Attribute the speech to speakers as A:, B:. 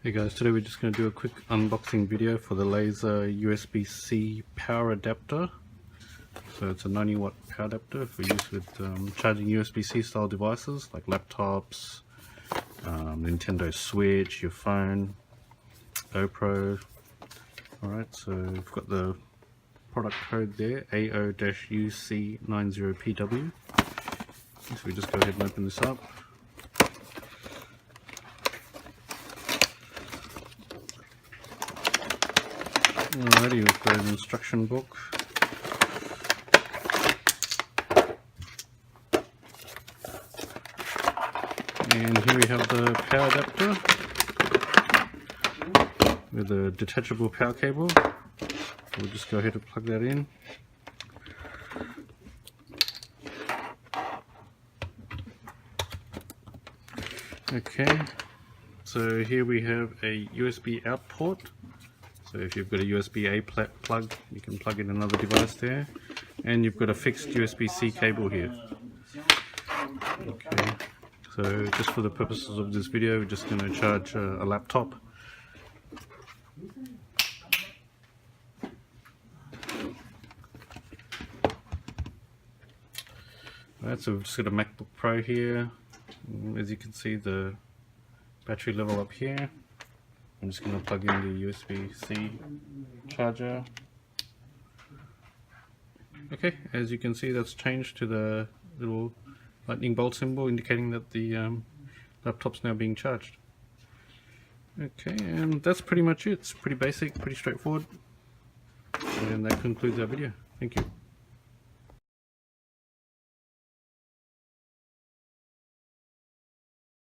A: Hey guys, today we're just going to do a quick unboxing video for the laser USB-C power adapter. So it's a 90 watt power adapter for use with charging USB-C style devices like laptops, Nintendo Switch, your phone, GoPro. Alright, so we've got the product code there, AO-UC90PW. So we just go ahead and open this up. Alrighty, we've got an instruction book. And here we have the power adapter with a detachable power cable. We'll just go ahead and plug that in. Okay, so here we have a USB out port. So if you've got a USB-A plug, you can plug in another device there. And you've got a fixed USB-C cable here. Okay, so just for the purposes of this video, we're just going to charge a laptop. Alright, so we've just got a MacBook Pro here. As you can see, the battery level up here. I'm just going to plug in the USB-C charger. Okay, as you can see, that's changed to the little lightning bolt symbol indicating that the laptop's now being charged. Okay, and that's pretty much it. It's pretty basic, pretty straightforward. And that concludes our video. Thank you.